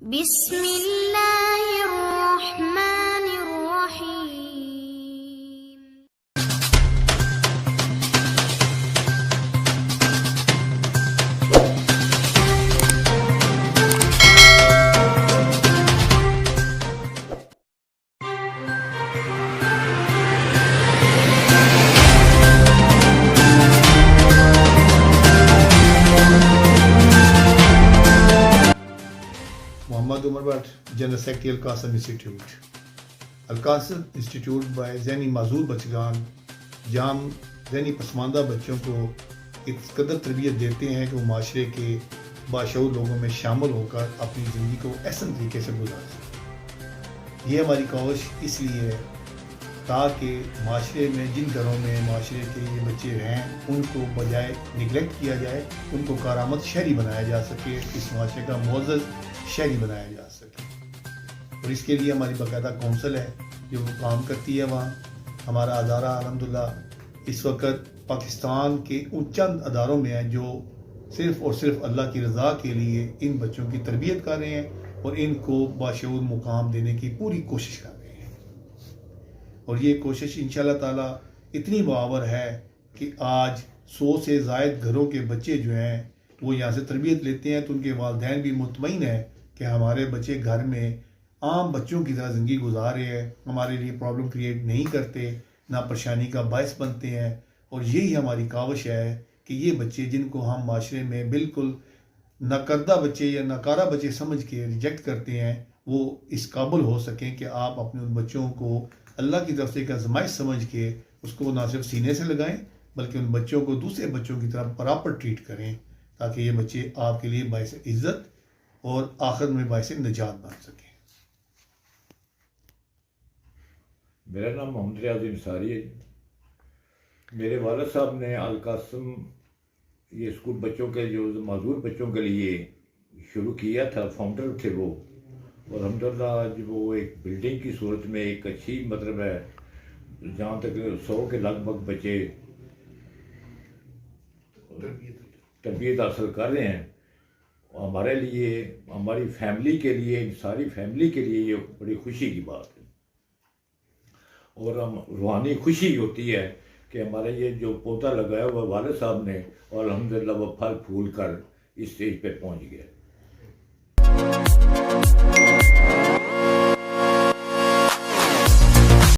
بسم اللہ الرحمن الرحیم. Muhammad Umar Bhatt, General Secretary Al-Qasim Institute. Al-Qasim Institute by ذہنی معذور بچگان جہاں ذہنی پسماندہ بچوں کو اس قدر تربیت دیتے ہیں کہ وہ معاشرے کے باشعور لوگوں میں شامل ہو کر اپنی زندگی کو احسن طریقے سے گزار سکیں. یہ ہماری کوشش اس لیے ہے تاکہ معاشرے میں جن گھروں میں معاشرے کے یہ بچے رہیں ان کو بجائے نگلیکٹ کیا جائے ان کو کارآمد شہری بنایا جا سکے، اس معاشرے کا معزز شہری بنایا جا سکے. اور اس کے لیے ہماری باقاعدہ کونسل ہے جو کام کرتی ہے. وہاں ہمارا ادارہ الحمدللہ اس وقت پاکستان کے ان چند اداروں میں ہے جو صرف اور صرف اللہ کی رضا کے لیے ان بچوں کی تربیت کر رہے ہیں اور ان کو باشعور مقام دینے کی پوری کوشش کر رہے ہیں. اور یہ کوشش انشاءاللہ تعالی اتنی باور ہے کہ آج 100 سے زائد گھروں کے بچے جو ہیں وہ یہاں سے تربیت لیتے ہیں تو ان کے والدین بھی مطمئن ہیں کہ ہمارے بچے گھر میں عام بچوں کی طرح زندگی گزار رہے ہیں، ہمارے لیے پرابلم کریٹ نہیں کرتے، نہ پریشانی کا باعث بنتے ہیں. اور یہی ہماری کاوش ہے کہ یہ بچے جن کو ہم معاشرے میں بالکل ناکردہ بچے یا ناکارہ بچے سمجھ کے ریجیکٹ کرتے ہیں وہ اس قابل ہو سکیں کہ آپ اپنے ان بچوں کو اللہ کی طرف سے ایک آزمائش سمجھ کے اس کو نہ صرف سینے سے لگائیں بلکہ ان بچوں کو دوسرے بچوں کی طرح پراپر ٹریٹ کریں تاکہ یہ بچے آپ کے لیے باعث عزت اور آخرت میں باعث نجات بن سکیں. میرا نام محمد ریاض انصاری ہے. میرے والد صاحب نے القاسم یہ اسکول بچوں کے جو معذور بچوں کے لیے شروع کیا تھا، فاؤنڈر تھے وہ. اور الحمدللہ آج وہ ایک بلڈنگ کی صورت میں ایک اچھی مطلب ہے جہاں تک 100 کے لگ بھگ بچے تربیت حاصل کر رہے ہیں. ہمارے لیے، ہماری فیملی کے لیے، ساری فیملی کے لیے یہ بڑی خوشی کی بات ہے اور ہم روحانی خوشی ہوتی ہے کہ ہمارے یہ جو پودا لگایا ہوا والد صاحب نے اور الحمدللہ وہ پھل پھول کر اس اسٹیج پہ پہنچ گیا.